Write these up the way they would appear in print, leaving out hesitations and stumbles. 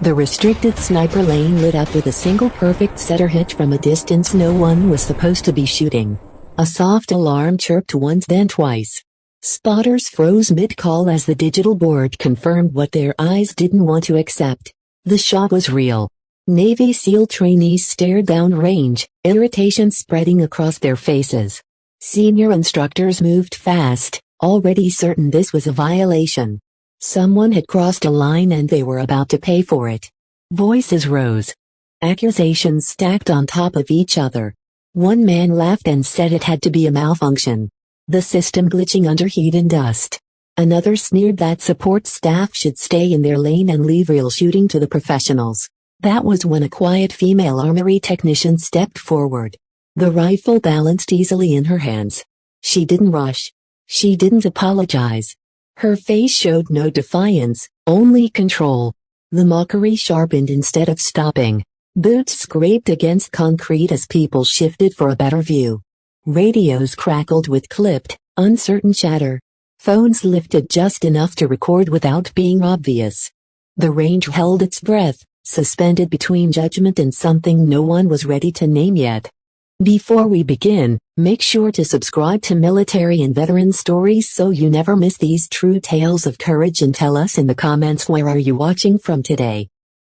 The restricted sniper lane lit up with a single perfect setter hit from a distance no one was supposed to be shooting. A soft alarm chirped once then twice. Spotters froze mid-call as the digital board confirmed what their eyes didn't want to accept. The shot was real. Navy SEAL trainees stared downrange, irritation spreading across their faces. Senior instructors moved fast, already certain this was a violation. Someone had crossed a line and they were about to pay for it. Voices rose. Accusations stacked on top of each other. One man laughed and said it had to be a malfunction. The system glitching under heat and dust. Another sneered that support staff should stay in their lane and leave real shooting to the professionals. That was when a quiet female armory technician stepped forward. The rifle balanced easily in her hands. She didn't rush. She didn't apologize. Her face showed no defiance, only control. The mockery sharpened instead of stopping. Boots scraped against concrete as people shifted for a better view. Radios crackled with clipped, uncertain chatter. Phones lifted just enough to record without being obvious. The range held its breath, suspended between judgment and something no one was ready to name yet. Before we begin, make sure to subscribe to Military and Veteran Stories so you never miss these true tales of courage, and tell us in the comments where are you watching from today.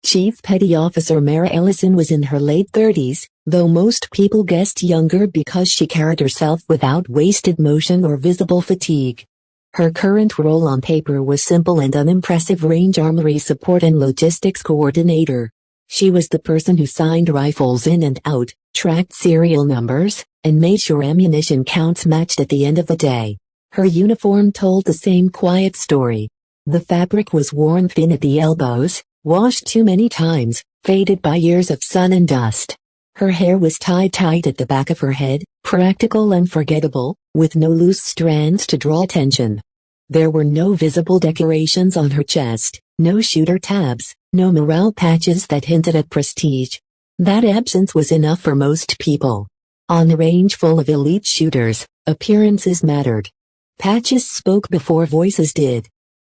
Chief Petty Officer Mara Ellison was in her late 30s, though most people guessed younger because she carried herself without wasted motion or visible fatigue. Her current role on paper was simple and unimpressive: range armory support and logistics coordinator. She was the person who signed rifles in and out, tracked serial numbers, and made sure ammunition counts matched at the end of the day. Her uniform told the same quiet story. The fabric was worn thin at the elbows, washed too many times, faded by years of sun and dust. Her hair was tied tight at the back of her head, practical and forgettable, with no loose strands to draw attention. There were no visible decorations on her chest, no shooter tabs, no morale patches that hinted at prestige. That absence was enough for most people. On a range full of elite shooters, appearances mattered. Patches spoke before voices did.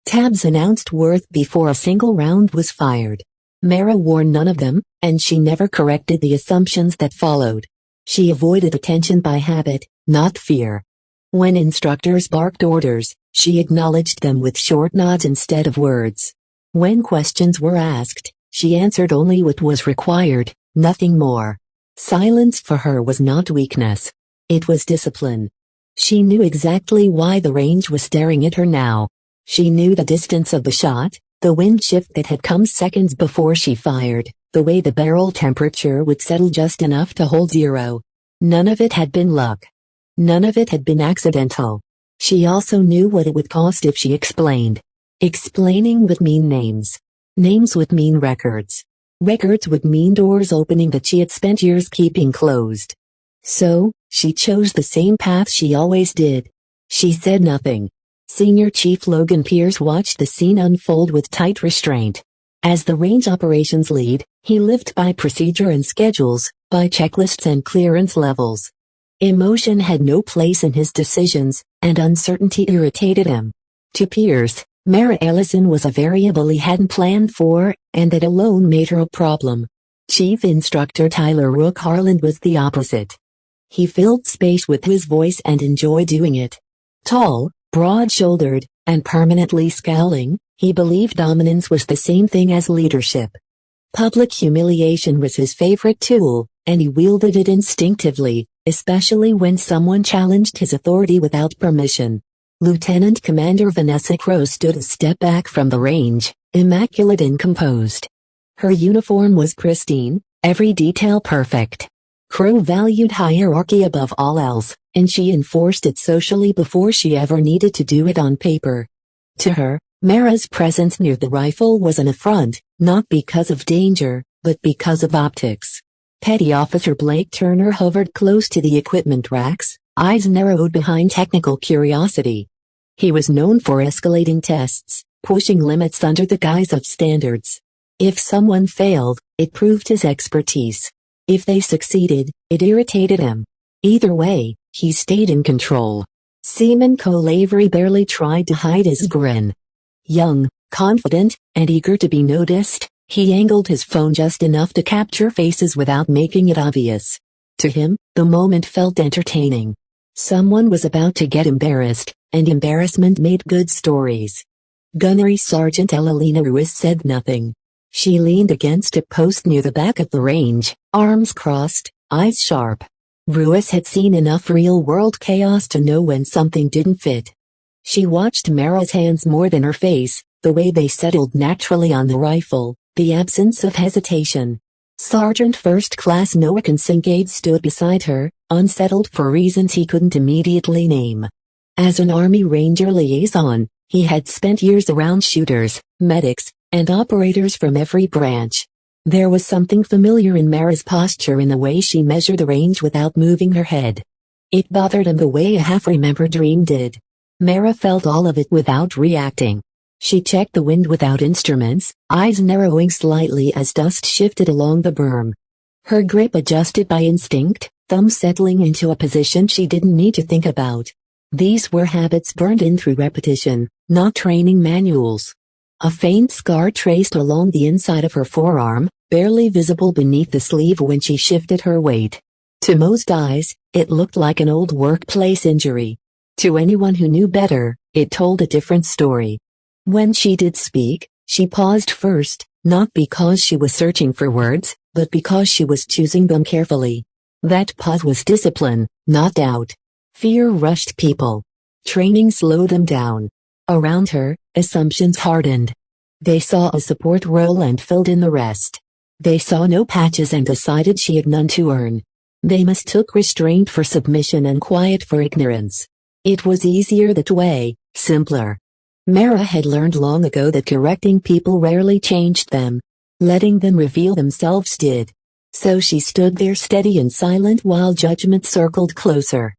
Tabs announced worth before a single round was fired. Mara wore none of them, and she never corrected the assumptions that followed. She avoided attention by habit, not fear. When instructors barked orders, she acknowledged them with short nods instead of words. When questions were asked, she answered only what was required, nothing more. Silence for her was not weakness. It was discipline. She knew exactly why the range was staring at her now. She knew the distance of the shot, the wind shift that had come seconds before she fired, the way the barrel temperature would settle just enough to hold zero. None of it had been luck. None of it had been accidental. She also knew what it would cost if she explained. Explaining would mean names. Names would mean records. Records would mean doors opening that she had spent years keeping closed. So, she chose the same path she always did. She said nothing. Senior Chief Logan Pierce watched the scene unfold with tight restraint. As the range operations lead, he lived by procedure and schedules, by checklists and clearance levels. Emotion had no place in his decisions, and uncertainty irritated him. To Pierce, Mara Ellison was a variable he hadn't planned for, and that alone made her a problem. Chief Instructor Tyler Rook Harland was the opposite. He filled space with his voice and enjoyed doing it. Tall, broad-shouldered, and permanently scowling, he believed dominance was the same thing as leadership. Public humiliation was his favorite tool, and he wielded it instinctively, especially when someone challenged his authority without permission. Lieutenant Commander Vanessa Crowe stood a step back from the range, immaculate and composed. Her uniform was pristine, every detail perfect. Crowe valued hierarchy above all else, and she enforced it socially before she ever needed to do it on paper. To her, Mara's presence near the rifle was an affront, not because of danger, but because of optics. Petty Officer Blake Turner hovered close to the equipment racks, eyes narrowed behind technical curiosity. He was known for escalating tests, pushing limits under the guise of standards. If someone failed, it proved his expertise. If they succeeded, it irritated him. Either way, he stayed in control. Seaman Cole Avery barely tried to hide his grin. Young, confident, and eager to be noticed, He angled his phone just enough to capture faces without making it obvious. To him, the moment felt entertaining. Someone was about to get embarrassed, and embarrassment made good stories. Gunnery Sergeant Elalina Ruiz said nothing. She leaned against a post near the back of the range, arms crossed, eyes sharp. Ruiz had seen enough real-world chaos to know when something didn't fit. She watched Mara's hands more than her face, the way they settled naturally on the rifle, the absence of hesitation. Sergeant First Class Noah Kincaid stood beside her, unsettled for reasons he couldn't immediately name. As an Army Ranger liaison, he had spent years around shooters, medics, and operators from every branch. There was something familiar in Mara's posture, in the way she measured the range without moving her head. It bothered him the way a half-remembered dream did. Mara felt all of it without reacting. She checked the wind without instruments, eyes narrowing slightly as dust shifted along the berm. Her grip adjusted by instinct, thumbs settling into a position she didn't need to think about. These were habits burned in through repetition, not training manuals. A faint scar traced along the inside of her forearm, barely visible beneath the sleeve when she shifted her weight. To most eyes, it looked like an old workplace injury. To anyone who knew better, it told a different story. When she did speak, she paused first, not because she was searching for words, but because she was choosing them carefully. That pause was discipline, not doubt. Fear rushed people. Training slowed them down. Around her, assumptions hardened. They saw a support role and filled in the rest. They saw no patches and decided she had none to earn. They mistook restraint for submission and quiet for ignorance. It was easier that way, simpler. Mara had learned long ago that correcting people rarely changed them. Letting them reveal themselves did. So she stood there steady and silent while judgment circled closer.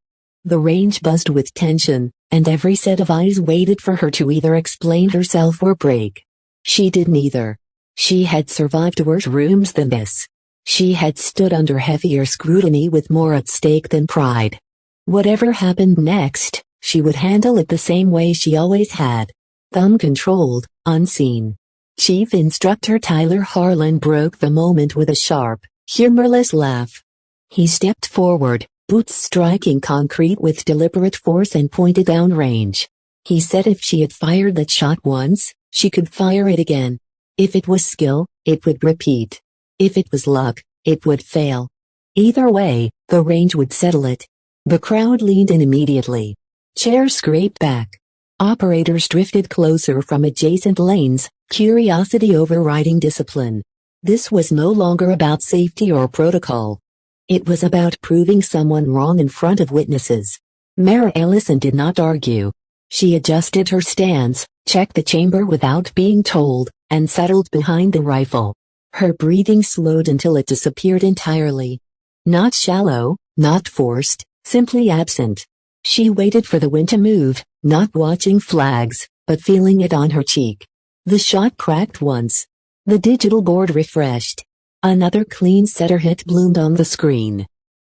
The range buzzed with tension, and every set of eyes waited for her to either explain herself or break. She did neither. She had survived worse rooms than this. She had stood under heavier scrutiny with more at stake than pride. Whatever happened next, she would handle it the same way she always had. Thumb-controlled, unseen. Chief Instructor Tyler Harlan broke the moment with a sharp, humorless laugh. He stepped forward, boots striking concrete with deliberate force, and pointed downrange. He said if she had fired that shot once, she could fire it again. If it was skill, it would repeat. If it was luck, it would fail. Either way, the range would settle it. The crowd leaned in immediately. Chairs scraped back. Operators drifted closer from adjacent lanes, curiosity overriding discipline. This was no longer about safety or protocol. It was about proving someone wrong in front of witnesses. Mara Ellison did not argue. She adjusted her stance, checked the chamber without being told, and settled behind the rifle. Her breathing slowed until it disappeared entirely. Not shallow, not forced, simply absent. She waited for the wind to move, not watching flags, but feeling it on her cheek. The shot cracked once. The digital board refreshed. Another clean center hit bloomed on the screen.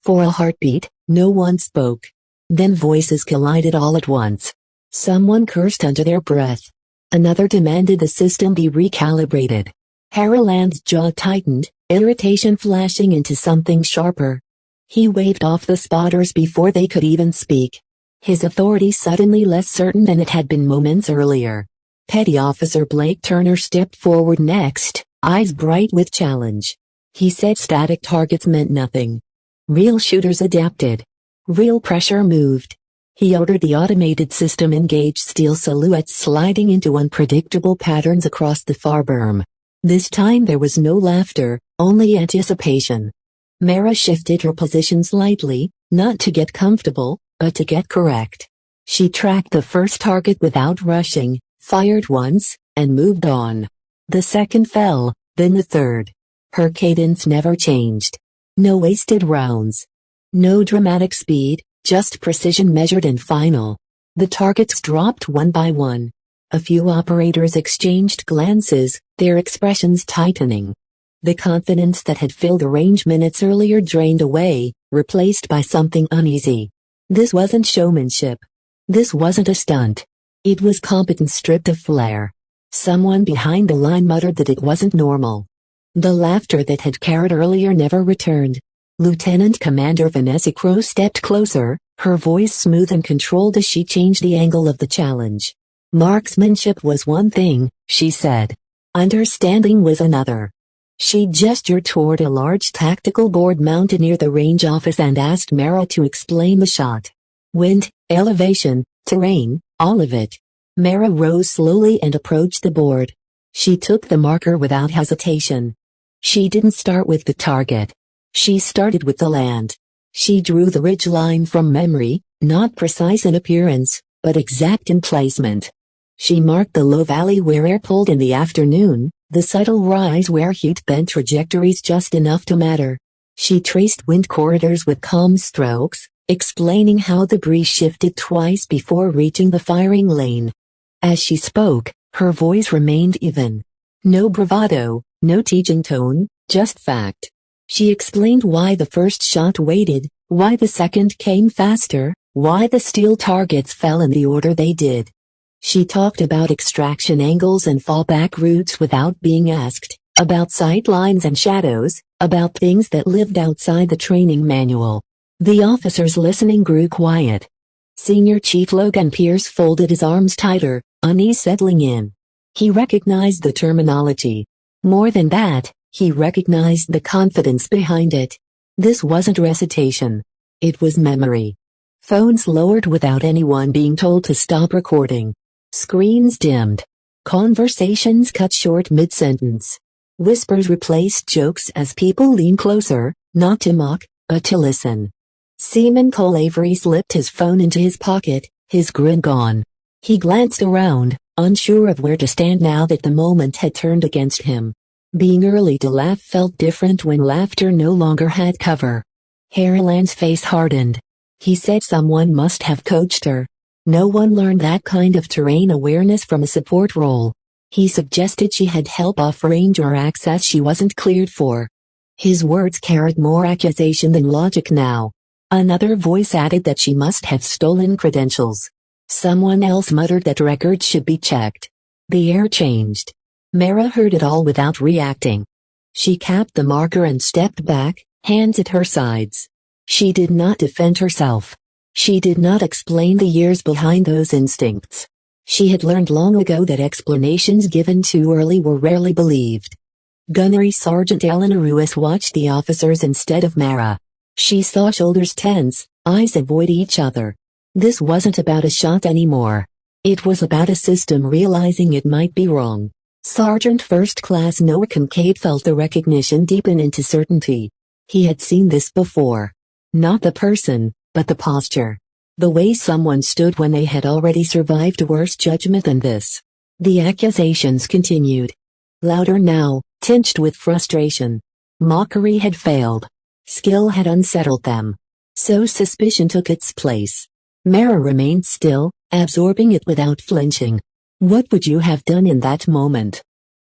For a heartbeat, no one spoke. Then voices collided all at once. Someone cursed under their breath. Another demanded the system be recalibrated. Harriland's jaw tightened, irritation flashing into something sharper. He waved off the spotters before they could even speak. His authority suddenly less certain than it had been moments earlier. Petty Officer Blake Turner stepped forward next, eyes bright with challenge. He said static targets meant nothing. Real shooters adapted. Real pressure moved. He ordered the automated system engage steel silhouettes sliding into unpredictable patterns across the far berm. This time there was no laughter, only anticipation. Mara shifted her position slightly, not to get comfortable, but to get correct. She tracked the first target without rushing, fired once, and moved on. The second fell, then the third. Her cadence never changed. No wasted rounds. No dramatic speed, just precision measured and final. The targets dropped one by one. A few operators exchanged glances, their expressions tightening. The confidence that had filled the range minutes earlier drained away, replaced by something uneasy. This wasn't showmanship. This wasn't a stunt. It was competence stripped of flair. Someone behind the line muttered that it wasn't normal. The laughter that had carried earlier never returned. Lieutenant Commander Vanessa Crowe stepped closer, her voice smooth and controlled as she changed the angle of the challenge. Marksmanship was one thing, she said. Understanding was another. She gestured toward a large tactical board mounted near the range office and asked Mara to explain the shot. Wind, elevation, terrain, all of it. Mara rose slowly and approached the board. She took the marker without hesitation. She didn't start with the target. She started with the land. She drew the ridge line from memory, not precise in appearance, but exact in placement. She marked the low valley where air pulled in the afternoon, the subtle rise where heat bent trajectories just enough to matter. She traced wind corridors with calm strokes, explaining how the breeze shifted twice before reaching the firing lane. As she spoke, her voice remained even. No bravado, no teaching tone, just fact. She explained why the first shot waited, why the second came faster, why the steel targets fell in the order they did. She talked about extraction angles and fallback routes without being asked, about sight lines and shadows, about things that lived outside the training manual. The officers listening grew quiet. Senior Chief Logan Pierce folded his arms tighter, unease settling in. He recognized the terminology. More than that, he recognized the confidence behind it. This wasn't recitation. It was memory. Phones lowered without anyone being told to stop recording. Screens dimmed. Conversations cut short mid-sentence. Whispers replaced jokes as people leaned closer, not to mock, but to listen. Seaman Cole Avery slipped his phone into his pocket, his grin gone. He glanced around, unsure of where to stand now that the moment had turned against him. Being early to laugh felt different when laughter no longer had cover. Harriland's face hardened. He said someone must have coached her. No one learned that kind of terrain awareness from a support role. He suggested she had help off-range or access she wasn't cleared for. His words carried more accusation than logic now. Another voice added that she must have stolen credentials. Someone else muttered that records should be checked. The air changed. Mara heard it all without reacting. She capped the marker and stepped back, hands at her sides. She did not defend herself. She did not explain the years behind those instincts. She had learned long ago that explanations given too early were rarely believed. Gunnery Sergeant Eleanor Ruiz watched the officers instead of Mara. She saw shoulders tense, eyes avoid each other. This wasn't about a shot anymore. It was about a system realizing it might be wrong. Sergeant First Class Noah Kincaid felt the recognition deepen into certainty. He had seen this before. Not the person, but the posture. The way someone stood when they had already survived worse judgment than this. The accusations continued. Louder now, tinged with frustration. Mockery had failed. Skill had unsettled them. So suspicion took its place. Mara remained still, absorbing it without flinching. What would you have done in that moment?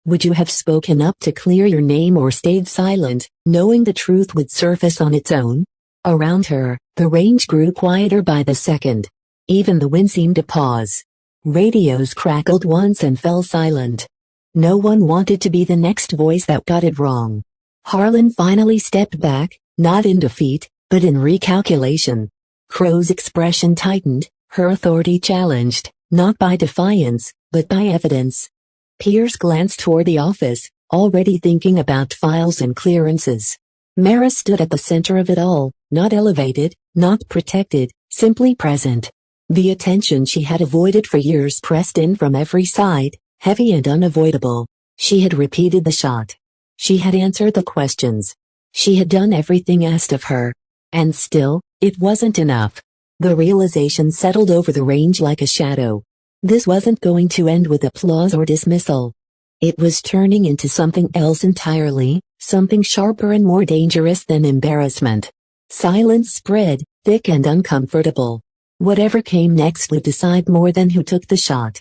Would you have spoken up to clear your name or stayed silent, knowing the truth would surface on its own? Around her, the range grew quieter by the second. Even the wind seemed to pause. Radios crackled once and fell silent. No one wanted to be the next voice that got it wrong. Harlan finally stepped back, not in defeat, but in recalculation. Crowe's expression tightened, her authority challenged, not by defiance, but by evidence. Pierce glanced toward the office, already thinking about files and clearances. Mara stood at the center of it all, not elevated, not protected, simply present. The attention she had avoided for years pressed in from every side, heavy and unavoidable. She had repeated the shot. She had answered the questions. She had done everything asked of her. And still, it wasn't enough. The realization settled over the range like a shadow. This wasn't going to end with applause or dismissal. It was turning into something else entirely, something sharper and more dangerous than embarrassment. Silence spread, thick and uncomfortable. Whatever came next would decide more than who took the shot.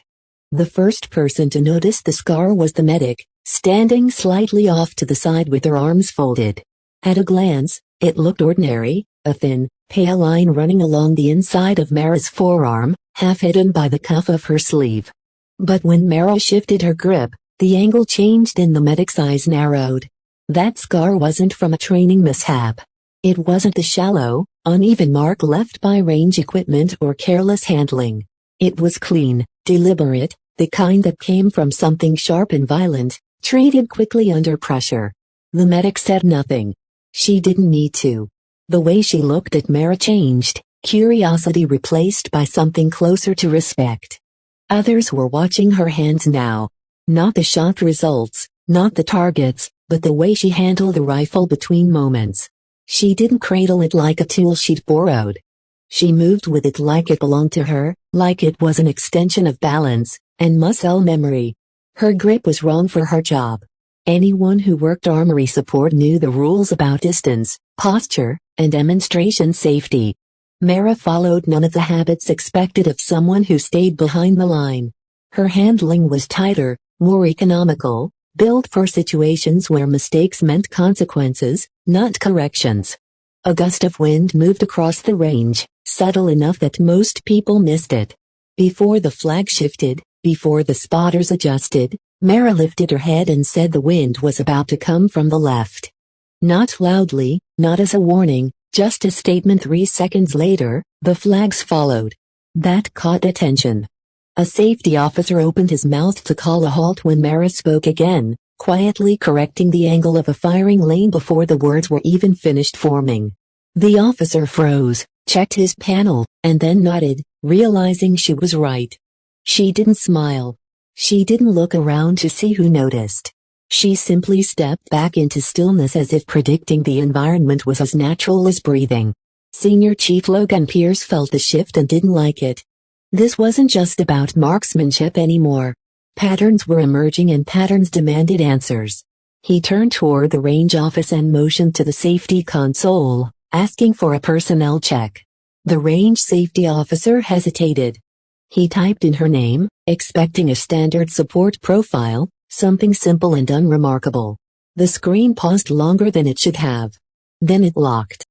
The first person to notice the scar was the medic, standing slightly off to the side with her arms folded. At a glance, it looked ordinary, a thin, pale line running along the inside of Mara's forearm, half hidden by the cuff of her sleeve. But when Mara shifted her grip, the angle changed and the medic's eyes narrowed. That scar wasn't from a training mishap. It wasn't the shallow, uneven mark left by range equipment or careless handling. It was clean, deliberate, the kind that came from something sharp and violent, treated quickly under pressure. The medic said nothing. She didn't need to. The way she looked at Mara changed, curiosity replaced by something closer to respect. Others were watching her hands now. Not the shot results, not the targets, but the way she handled the rifle between moments. She didn't cradle it like a tool she'd borrowed. She moved with it like it belonged to her, like it was an extension of balance and muscle memory. Her grip was wrong for her job. Anyone who worked armory support knew the rules about distance, posture, and demonstration safety. Mara followed none of the habits expected of someone who stayed behind the line. Her handling was tighter, more economical, built for situations where mistakes meant consequences, not corrections. A gust of wind moved across the range, subtle enough that most people missed it. Before the flag shifted, before the spotters adjusted, Mara lifted her head and said the wind was about to come from the left. Not loudly, not as a warning, just a statement. 3 seconds later, the flags followed. That caught attention. A safety officer opened his mouth to call a halt when Mara spoke again, quietly correcting the angle of a firing lane before the words were even finished forming. The officer froze, checked his panel, and then nodded, realizing she was right. She didn't smile. She didn't look around to see who noticed. She simply stepped back into stillness as if predicting the environment was as natural as breathing. Senior Chief Logan Pierce felt the shift and didn't like it. This wasn't just about marksmanship anymore. Patterns were emerging and patterns demanded answers. He turned toward the range office and motioned to the safety console, asking for a personnel check. The range safety officer hesitated. He typed in her name, expecting a standard support profile, something simple and unremarkable. The screen paused longer than it should have. Then it locked.